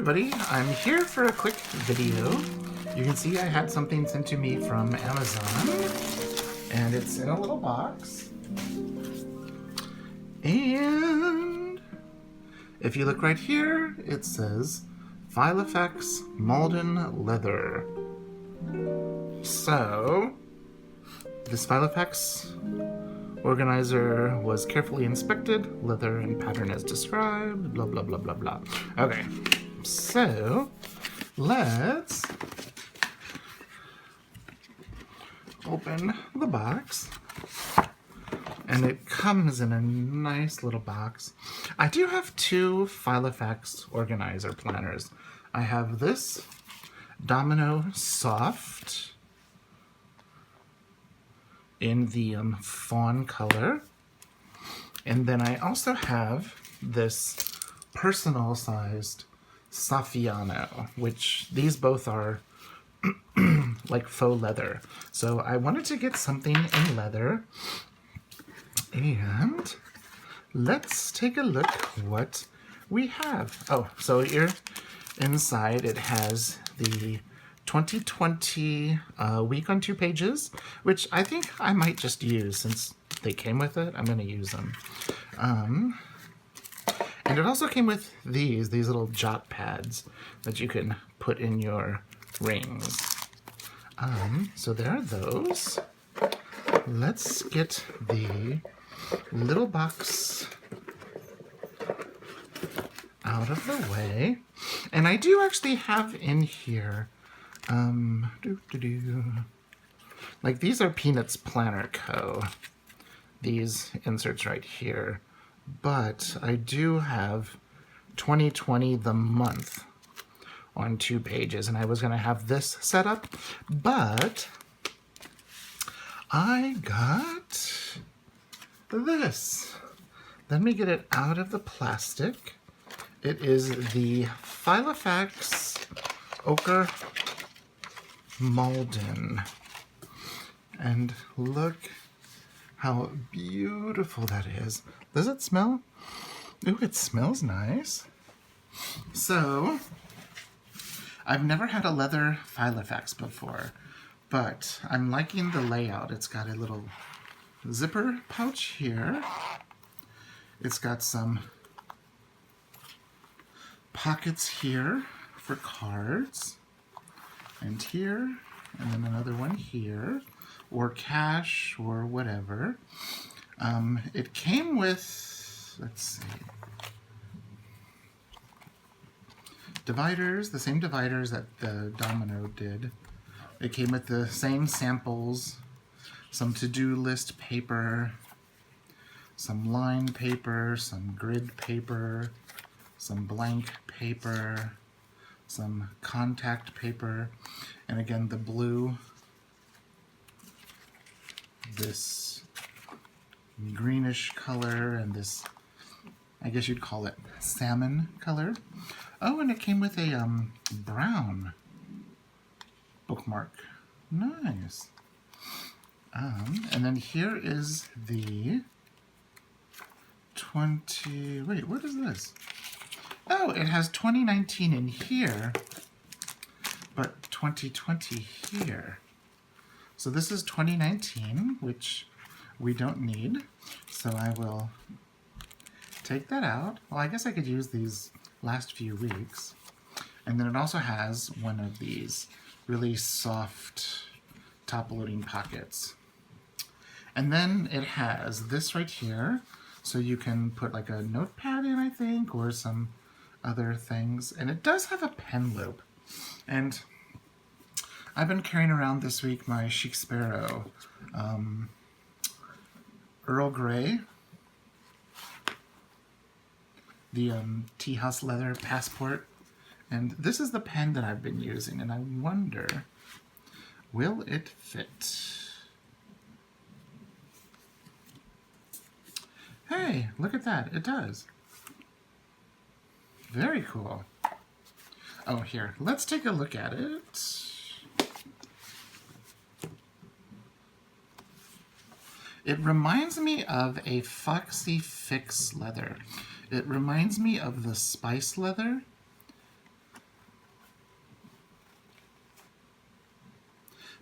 everybody, I'm here for a quick video. You can see I had something sent to me from Amazon, and it's in a little box. And if you look right here, it says Filofax Malden Leather. So, this Filofax organizer was carefully inspected, leather and pattern as described, blah blah blah blah blah. Okay, so let's open the box. And it comes in a nice little box. I do have two Filofax organizer planners. I have this Domino Soft in the fawn color. And then I also have this personal sized Saffiano, which these both are like faux leather. So I wanted to get something in leather. And let's take a look what we have. Oh, so here inside it has the 2020 week on 2 pages, which I think I might just use since they came with it. I'm going to use them. And it also came with these little jot pads that you can put in your rings. So there are those. Let's get the little box out of the way. And I do actually have in here, like these are Peanuts Planner Co. These inserts right here. But I do have 2020 the month on 2 pages, and I was going to have this set up, but I got this. Let me get it out of the plastic. It is the Filofax Ochre Malden. And look how beautiful that is. Does it smell? Ooh, it smells nice. So, I've never had a leather Filofax before, but I'm liking the layout. It's got a little zipper pouch here. It's got some pockets here for cards, and here, and then another one here, or cash, or whatever. It came with, let's see, dividers, the same dividers that the Domino did. It came with the same samples, some to-do list paper, some line paper, some grid paper, some blank paper, some contact paper, and again the blue, this greenish color, and this, I guess you'd call it salmon color. Oh, and it came with a brown bookmark. Nice. And then here is the 20, wait, what is this? Oh, it has 2019 in here, but 2020 here. So this is 2019, which we don't need. So I will take that out. Well, I guess I could use these last few weeks. And then it also has one of these really soft top-loading pockets. And then it has this right here, so you can put like a notepad in, I think, or some other things. And it does have a pen loop. And I've been carrying around this week my Chic Sparrow Earl Grey, the Tea House Leather Passport. And this is the pen that I've been using, and I wonder, will it fit? Hey, look at that. It does. Very cool. Oh, here. Let's take a look at it. It reminds me of a Foxy Fix leather. It reminds me of the Spice leather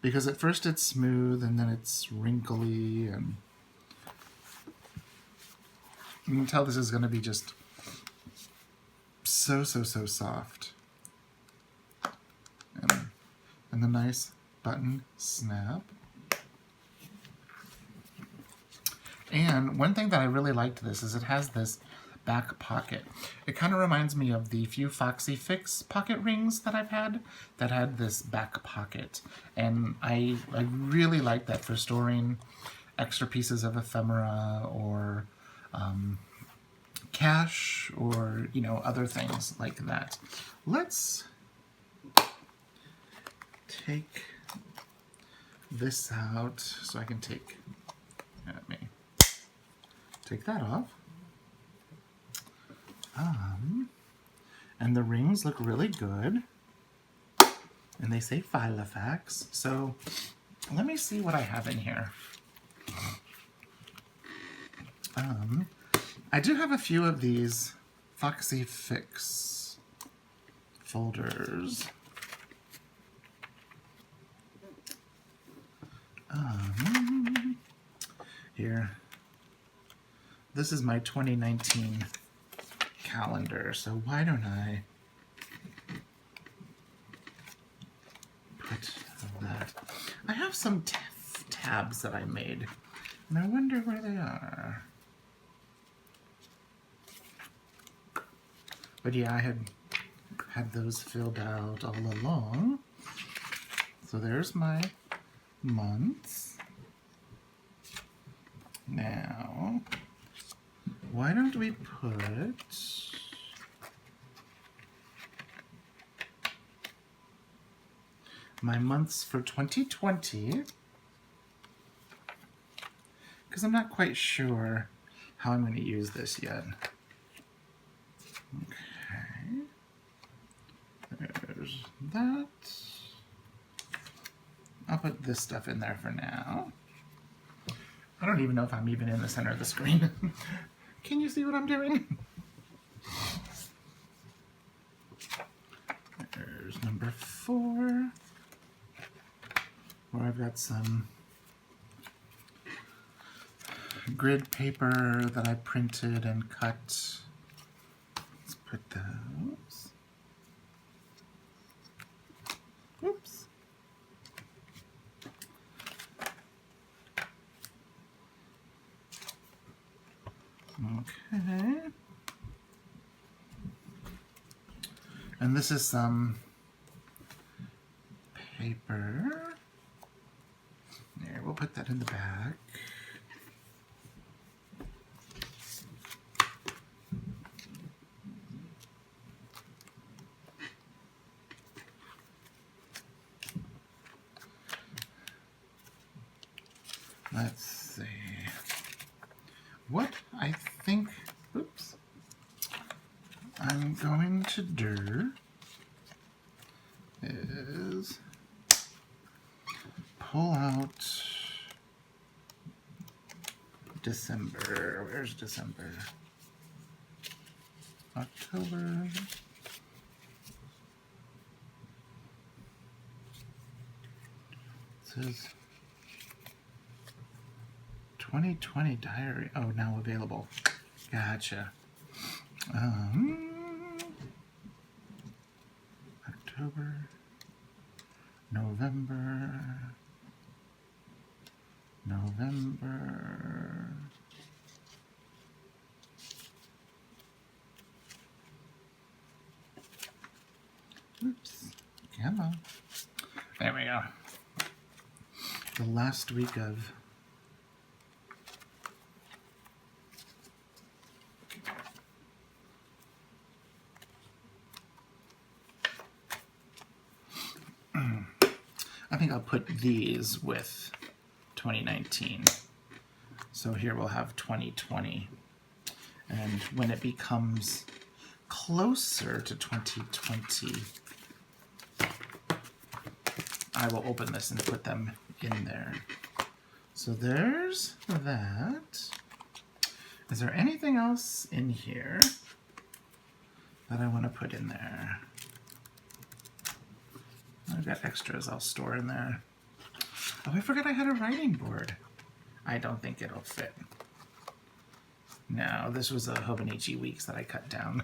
because at first it's smooth and then it's wrinkly, and you can tell this is going to be just so soft. And the nice button snap. And one thing that I really liked this is it has this back pocket. It kind of reminds me of the few Filofax pocket rings that I've had that had this back pocket. And I really like that for storing extra pieces of ephemera or cash or, you know, other things like that. Let's take this out so I can take that off. And the rings look really good. And they say Filofax. So let me see what I have in here. I do have a few of these Filofax folders. Here. This is my 2019 calendar, so why don't I put that? I have some tabs that I made, and I wonder where they are. But yeah, I had those filled out all along. So there's my months. Now, why don't we put my months for 2020, because I'm not quite sure how I'm going to use this yet. Okay, there's that. I'll put this stuff in there for now. I don't even know if I'm even in the center of the screen. Can you see what I'm doing? There's number 4, where I've got some grid paper that I printed and cut. Let's put those. Oops. Okay. And this is some paper. There, we'll put that in the back. Let's see. What I think, oops, I'm going to do is pull out December. Where's December? October. It says 2020 diary. Oh, now available. Gotcha. October, November. Oops. Come on. There we go. The last week of I think I'll put these with 2019. So here we'll have 2020. And when it becomes closer to 2020, I will open this and put them in there. So there's that. Is there anything else in here that I want to put in there? I've got extras I'll store in there. Oh, I forgot I had a writing board. I don't think it'll fit. No, this was a Hobonichi Weeks that I cut down.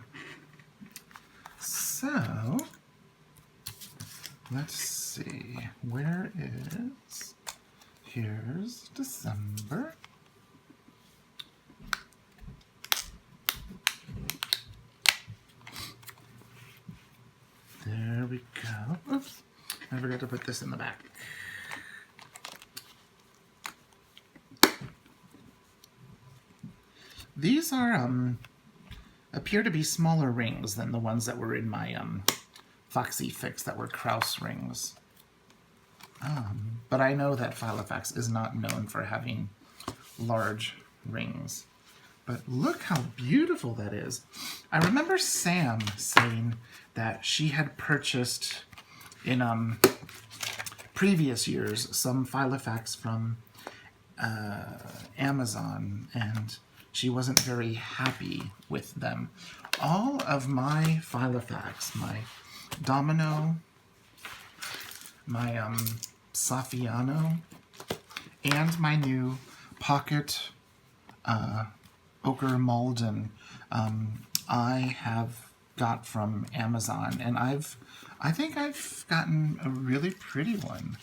So, let's see. Where is... Here's December. There we go. Oops. I forgot to put this in the back. These are, appear to be smaller rings than the ones that were in my, Foxy Fix that were Krauss rings. But I know that Filofax is not known for having large rings. But look how beautiful that is. I remember Sam saying that she had purchased in previous years some Filofax from Amazon, and she wasn't very happy with them. All of my Filofax, my Domino, my Saffiano, and my new Pocket Ochre Malden, I have got from Amazon, and I think I've gotten a really pretty one.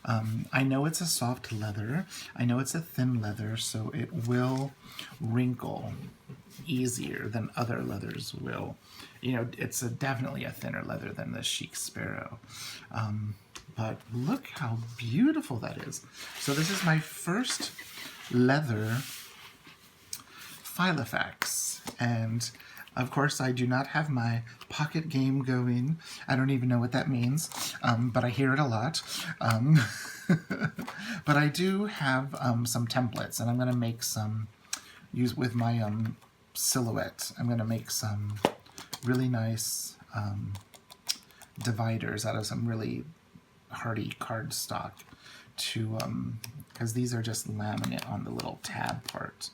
I know it's a soft leather. I know it's a thin leather, so it will wrinkle easier than other leathers will. You know, it's definitely a thinner leather than the Chic Sparrow. But look how beautiful that is. So this is my first leather Filofax, and of course I do not have my pocket game going. I don't even know what that means, but I hear it a lot. But I do have some templates, and I'm going to make some, use with my silhouette, I'm going to make some really nice dividers out of some really hardy cardstock to, because these are just laminate on the little tab part.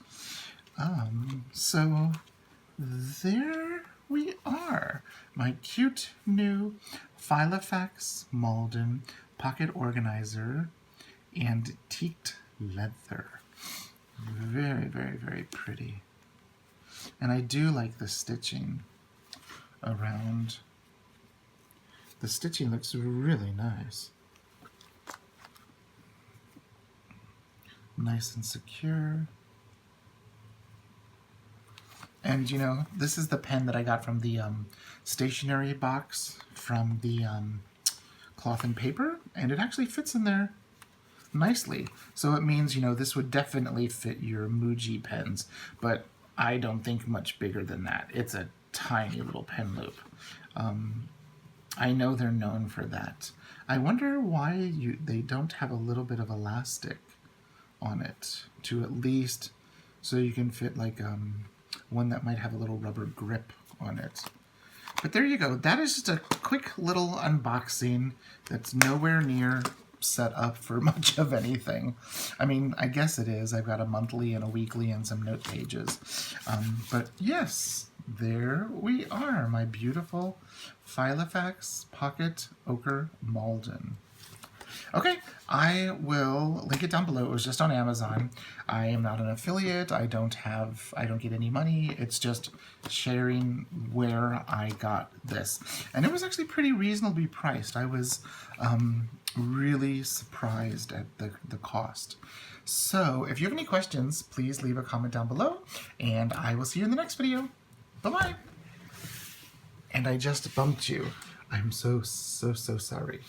So there we are, my cute new Filofax Malden pocket organizer and teaked leather. Very, very, very pretty. And I do like the stitching around. The stitching looks really nice. Nice and secure. And, you know, this is the pen that I got from the stationery box from the Cloth and Paper, and it actually fits in there nicely. So it means, you know, this would definitely fit your Muji pens, but I don't think much bigger than that. It's a tiny little pen loop. I know they're known for that. I wonder why they don't have a little bit of elastic on it, to at least, so you can fit like one that might have a little rubber grip on it. But there you go. That is just a quick little unboxing that's nowhere near set up for much of anything. I mean, I guess it is. I've got a monthly and a weekly and some note pages. But yes, there we are, my beautiful Filofax Pocket Ochre Malden. Okay, I will link it down below. It was just on Amazon. I am not an affiliate. I don't get any money. It's just sharing where I got this. And it was actually pretty reasonably priced. I was really surprised at the cost. So if you have any questions, please leave a comment down below, and I will see you in the next video. Bye-bye. And I just bumped you. I'm so sorry.